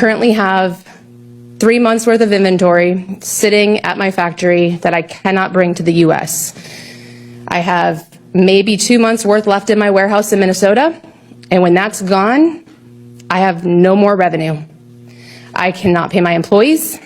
currently have 3 months worth of inventory sitting at my factory that I cannot bring to the US. I have maybe 2 months worth left in my warehouse in Minnesota, and when that's gone, I have no more revenue. I cannot pay my employees,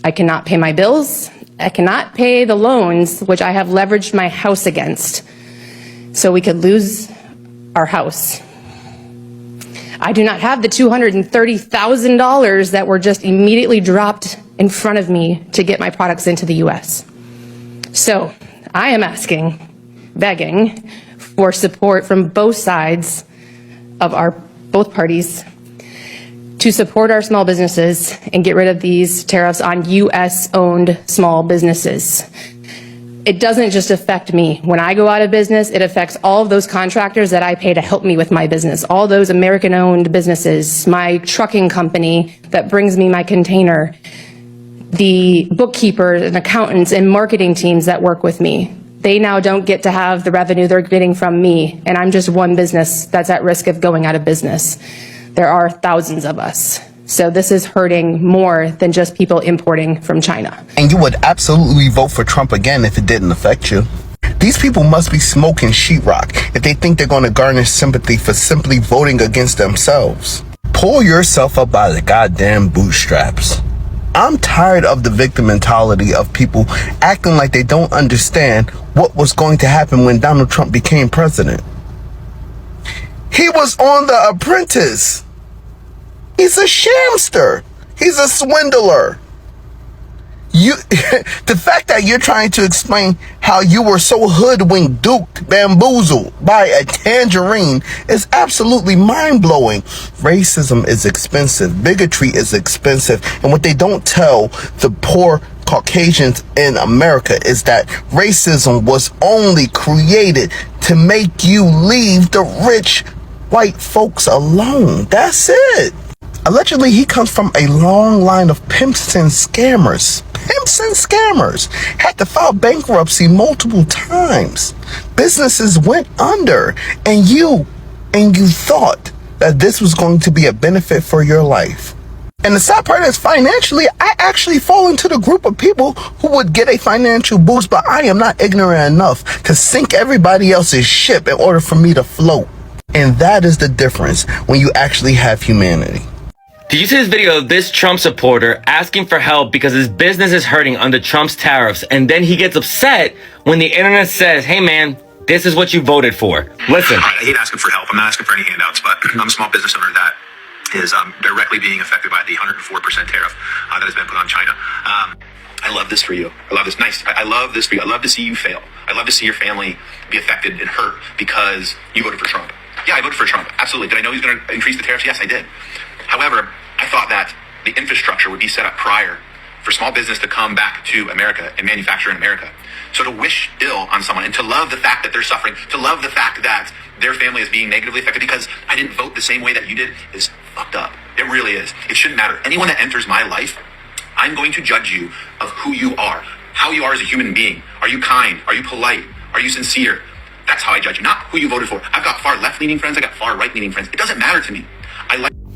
I cannot pay my bills, I cannot pay the loans which I have leveraged my house against, so we could lose our house. I do not have the $230,000 that were just immediately dropped in front of me to get my products into the US. So I am asking, begging for support from both sides of both parties to support our small businesses and get rid of these tariffs on US-owned small businesses. It doesn't just affect me. When I go out of business, it affects all of those contractors that I pay to help me with my business, all those American-owned businesses, my trucking company that brings me my container, the bookkeepers and accountants and marketing teams that work with me. They now don't get to have the revenue they're getting from me, and I'm just one business that's at risk of going out of business. There are thousands of us. So this is hurting more than just people importing from China. And you would absolutely vote for Trump again if it didn't affect you. These people must be smoking sheetrock if they think they're going to garner sympathy for simply voting against themselves. Pull yourself up by the goddamn bootstraps. I'm tired of the victim mentality of people acting like they don't understand what was going to happen when Donald Trump became president. He was on The Apprentice. He's a shamster. He's a swindler. The fact that you're trying to explain how you were so hoodwinked, duped, bamboozled by a tangerine is absolutely mind-blowing. Racism is expensive. Bigotry is expensive. And what they don't tell the poor Caucasians in America is that racism was only created to make you leave the rich white folks alone. That's it. Allegedly, he comes from a long line of pimps and scammers. Pimps and scammers had to file bankruptcy multiple times. Businesses went under, and you thought that this was going to be a benefit for your life. And the sad part is, financially, I actually fall into the group of people who would get a financial boost, but I am not ignorant enough to sink everybody else's ship in order for me to float. And that is the difference when you actually have humanity. Did you see this video of this Trump supporter asking for help because his business is hurting under Trump's tariffs, and then he gets upset when the internet says, hey man, this is what you voted for? Listen. I hate asking for help. I'm not asking for any handouts, but I'm a small business owner that is directly being affected by the 104% tariff that has been put on China. I love this for you. I love this. Nice. I love this for you. I love to see you fail. I love to see your family be affected and hurt because you voted for Trump. Yeah, I voted for Trump. Absolutely. Did I know he was going to increase the tariffs? Yes, I did. However, I thought that the infrastructure would be set up prior for small business to come back to America and manufacture in America. So to wish ill on someone and to love the fact that they're suffering, to love the fact that their family is being negatively affected because I didn't vote the same way that you did is fucked up. It really is. It shouldn't matter. Anyone that enters my life, I'm going to judge you of who you are, how you are as a human being. Are you kind? Are you polite? Are you sincere? That's how I judge you, not who you voted for. I've got far left-leaning friends. I got far right-leaning friends. It doesn't matter to me.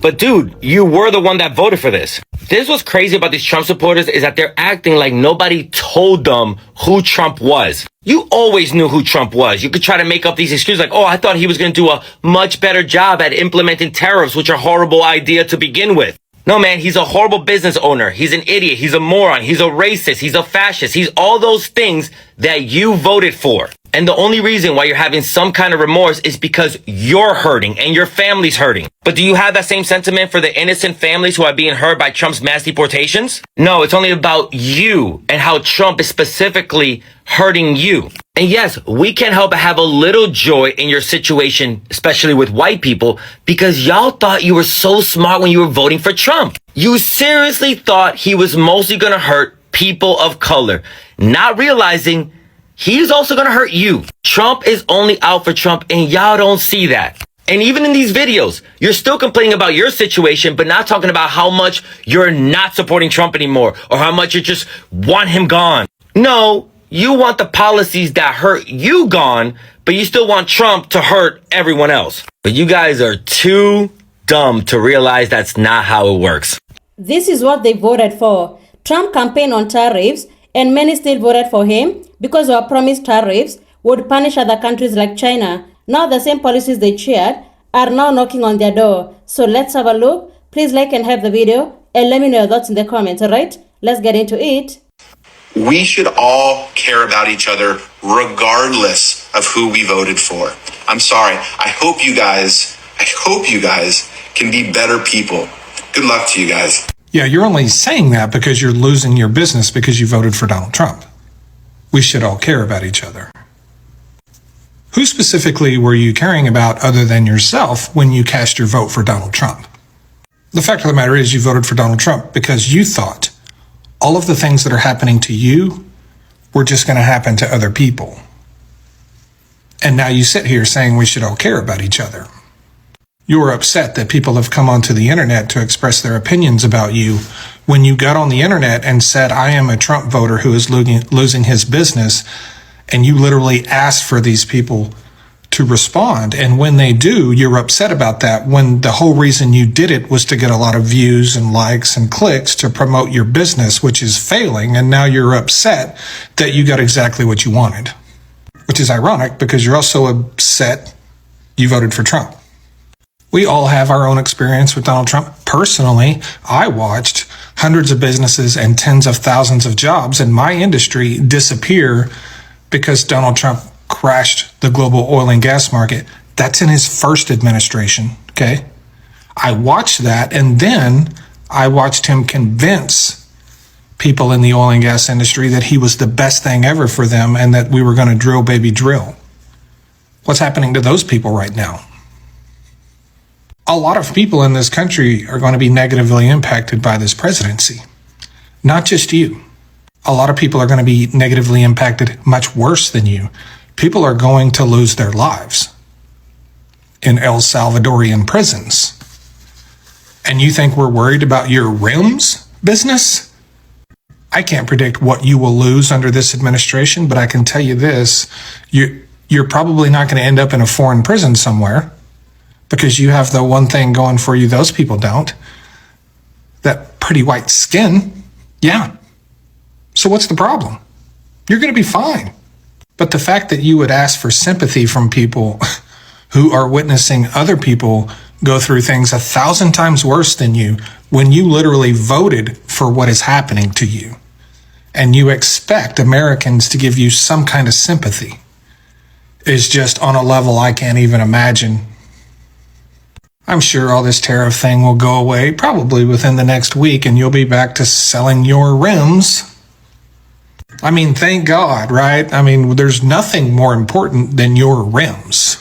But dude, you were the one that voted for this. This what's crazy about these Trump supporters is that they're acting like nobody told them who Trump was. You always knew who Trump was. You could try to make up these excuses like, oh, I thought he was going to do a much better job at implementing tariffs, which are a horrible idea to begin with. No, man, he's a horrible business owner. He's an idiot. He's a moron. He's a racist. He's a fascist. He's all those things that you voted for. And the only reason why you're having some kind of remorse is because you're hurting and your family's hurting. But do you have that same sentiment for the innocent families who are being hurt by Trump's mass deportations? No, it's only about you and how Trump is specifically hurting you. And yes, we can't help but have a little joy in your situation, especially with white people, because y'all thought you were so smart when you were voting for Trump. You seriously thought he was mostly going to hurt people of color, not realizing he's also going to hurt you. Trump is only out for Trump, and y'all don't see that. And even in these videos, you're still complaining about your situation, but not talking about how much you're not supporting Trump anymore or how much you just want him gone. No, you want the policies that hurt you gone, but you still want Trump to hurt everyone else. But you guys are too dumb to realize that's not how it works. This is what they voted for. Trump campaigned on tariffs, and many still voted for him because our promised tariffs would punish other countries like China. Now the same policies they cheered are now knocking on their door. So let's have a look. Please like and have the video and let me know your thoughts in the comments, alright? Let's get into it. We should all care about each other regardless of who we voted for. I'm sorry. I hope you guys can be better people. Good luck to you guys. Yeah, you're only saying that because you're losing your business because you voted for Donald Trump. We should all care about each other. Who specifically were you caring about other than yourself when you cast your vote for Donald Trump? The fact of the matter is you voted for Donald Trump because you thought all of the things that are happening to you were just going to happen to other people. And now you sit here saying we should all care about each other. You're upset that people have come onto the internet to express their opinions about you when you got on the internet and said, I am a Trump voter who is losing his business. And you literally asked for these people to respond. And when they do, you're upset about that when the whole reason you did it was to get a lot of views and likes and clicks to promote your business, which is failing. And now you're upset that you got exactly what you wanted, which is ironic because you're also upset you voted for Trump. We all have our own experience with Donald Trump. Personally, I watched hundreds of businesses and tens of thousands of jobs in my industry disappear because Donald Trump crashed the global oil and gas market. That's in his first administration, okay? I watched that, and then I watched him convince people in the oil and gas industry that he was the best thing ever for them and that we were going to drill, baby, drill. What's happening to those people right now? A lot of people in this country are going to be negatively impacted by this presidency. Not just you. A lot of people are going to be negatively impacted much worse than you. People are going to lose their lives in El Salvadorian prisons. And you think we're worried about your rims business? I can't predict what you will lose under this administration, but I can tell you this, you're probably not going to end up in a foreign prison somewhere because you have the one thing going for you those people don't. That pretty white skin. Yeah. So what's the problem? You're going to be fine. But the fact that you would ask for sympathy from people who are witnessing other people go through things 1,000 times worse than you when you literally voted for what is happening to you, and you expect Americans to give you some kind of sympathy is just on a level I can't even imagine. I'm sure all this tariff thing will go away probably within the next week and you'll be back to selling your rims. I mean, thank God, right? I mean, there's nothing more important than your rims.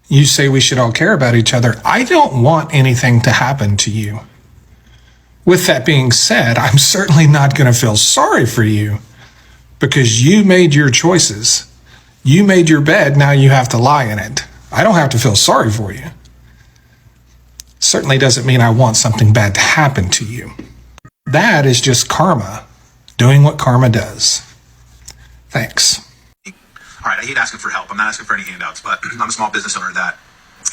You say we should all care about each other. I don't want anything to happen to you. With that being said, I'm certainly not going to feel sorry for you because you made your choices. You made your bed, now you have to lie in it. I don't have to feel sorry for you. Certainly doesn't mean I want something bad to happen to you. That is just karma, doing what karma does. Thanks. All right, I hate asking for help. I'm not asking for any handouts, but I'm a small business owner that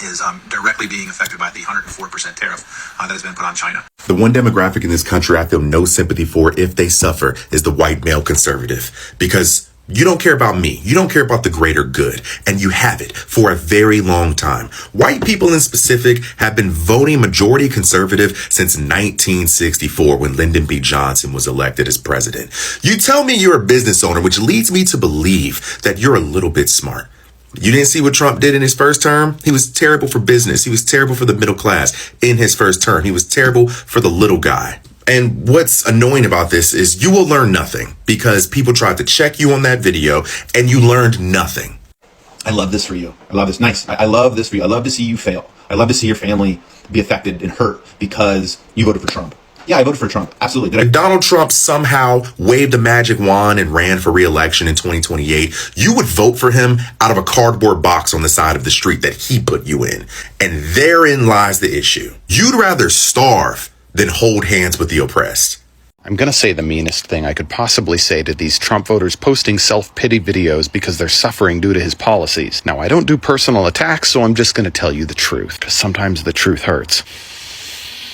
is directly being affected by the 104% tariff that has been put on China. The one demographic in this country I feel no sympathy for if they suffer is the white male conservative, because you don't care about me. You don't care about the greater good. And you haven't for a very long time. White people in specific have been voting majority conservative since 1964 when Lyndon B. Johnson was elected as president. You tell me you're a business owner, which leads me to believe that you're a little bit smart. You didn't see what Trump did in his first term? He was terrible for business. He was terrible for the middle class in his first term. He was terrible for the little guy. And what's annoying about this is you will learn nothing because people tried to check you on that video and you learned nothing. I love this for you. I love this. Nice. I love this for you. I love to see you fail. I love to see your family be affected and hurt because you voted for Trump. Yeah, I voted for Trump. Absolutely. If Donald Trump somehow waved a magic wand and ran for re-election in 2028, you would vote for him out of a cardboard box on the side of the street that he put you in. And therein lies the issue. You'd rather starve than hold hands with the oppressed. I'm going to say the meanest thing I could possibly say to these Trump voters posting self-pity videos because they're suffering due to his policies. Now, I don't do personal attacks, so I'm just going to tell you the truth, because sometimes the truth hurts.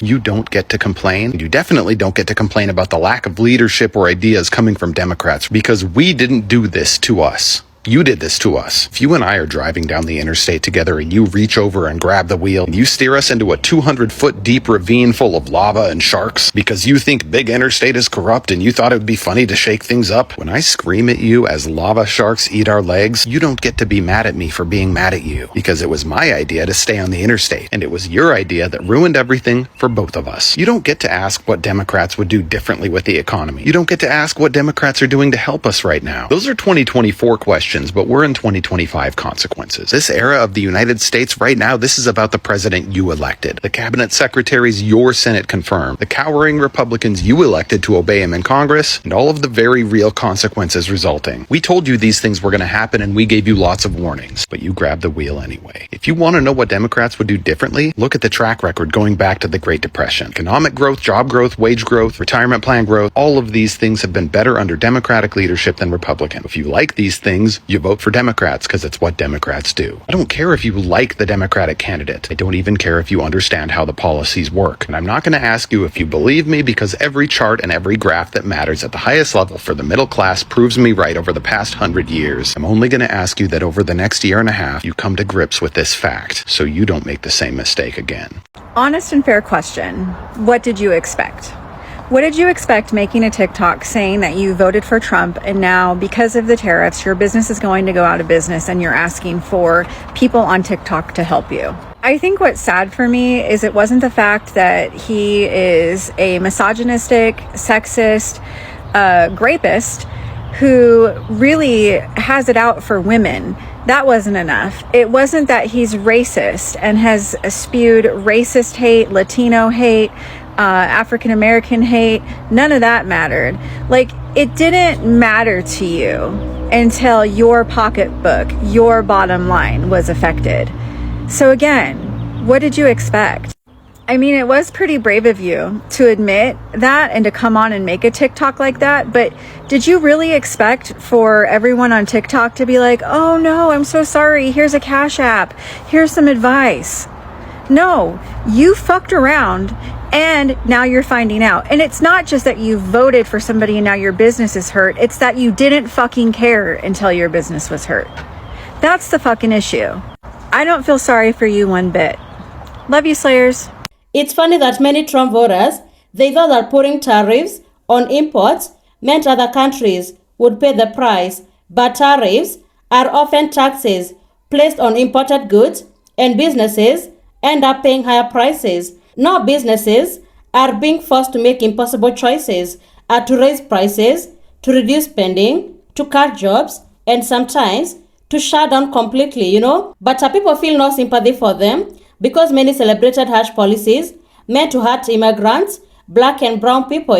You don't get to complain. You definitely don't get to complain about the lack of leadership or ideas coming from Democrats, because we didn't do this to us. You did this to us. If you and I are driving down the interstate together and you reach over and grab the wheel and you steer us into a 200-foot deep ravine full of lava and sharks because you think big interstate is corrupt and you thought it would be funny to shake things up, when I scream at you as lava sharks eat our legs, you don't get to be mad at me for being mad at you, because it was my idea to stay on the interstate and it was your idea that ruined everything for both of us. You don't get to ask what Democrats would do differently with the economy. You don't get to ask what Democrats are doing to help us right now. Those are 2024 questions. But we're in 2025 consequences. This era of the United States right now, this is about the president you elected, the cabinet secretaries your Senate confirmed, the cowering Republicans you elected to obey him in Congress, and all of the very real consequences resulting. We told you these things were going to happen and we gave you lots of warnings, but you grabbed the wheel anyway. If you want to know what Democrats would do differently, look at the track record going back to the Great Depression. Economic growth, job growth, wage growth, retirement plan growth, all of these things have been better under Democratic leadership than Republican. If you like these things, you vote for Democrats because it's what Democrats do. I don't care if you like the Democratic candidate. I don't even care if you understand how the policies work. And I'm not going to ask you if you believe me, because every chart and every graph that matters at the highest level for the middle class proves me right over the past 100 years. I'm only going to ask you that over the next year and a half, you come to grips with this fact so you don't make the same mistake again. Honest and fair question. What did you expect? What did you expect making a TikTok saying that you voted for Trump and now because of the tariffs, your business is going to go out of business and you're asking for people on TikTok to help you? I think what's sad for me is it wasn't the fact that he is a misogynistic, sexist, rapist who really has it out for women. That wasn't enough. It wasn't that he's racist and has spewed racist hate, Latino hate, African-American hate. None of that mattered. Like, it didn't matter to you until your pocketbook, your bottom line was affected. So again, what did you expect? I mean, it was pretty brave of you to admit that and to come on and make a TikTok like that, but did you really expect for everyone on TikTok to be like, oh no, I'm so sorry, here's a Cash App, here's some advice? No, you fucked around and now you're finding out. And it's not just that you voted for somebody and now your business is hurt, it's that you didn't fucking care until your business was hurt. That's the fucking issue. I don't feel sorry for you one bit. Love you, Slayers. It's funny that many Trump voters, they thought that putting tariffs on imports meant other countries would pay the price, but tariffs are often taxes placed on imported goods, and businesses end up paying higher prices. Now businesses are being forced to make impossible choices, to raise prices, to reduce spending, to cut jobs, and sometimes to shut down completely, But people feel no sympathy for them, because many celebrated harsh policies meant to hurt immigrants, black and brown people,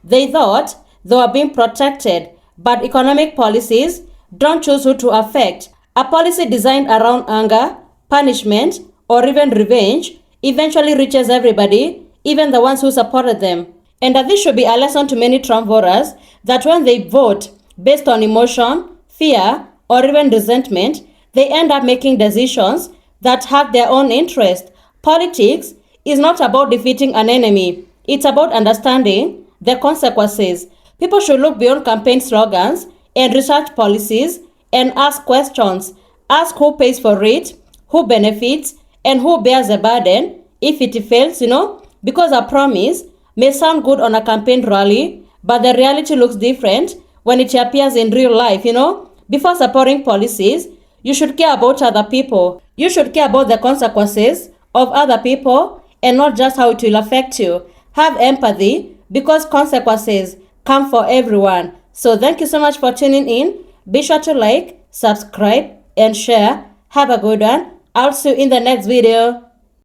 They thought they were being protected, but economic policies don't choose who to affect. A policy designed around anger, punishment, or even revenge eventually reaches everybody, even the ones who supported them. And this should be a lesson to many Trump voters that when they vote based on emotion, fear, or even resentment, they end up making decisions that have their own interest. Politics is not about defeating an enemy. It's about understanding the consequences. People should look beyond campaign slogans and research policies and ask questions. Ask who pays for it, who benefits, and who bears the burden if it fails, Because a promise may sound good on a campaign rally, but the reality looks different when it appears in real life, Before supporting policies, you should care about other people. You should care about the consequences of other people and not just how it will affect you. Have empathy because consequences come for everyone. So thank you so much for tuning in. Be sure to like, subscribe, and share. Have a good one. I'll see you in the next video.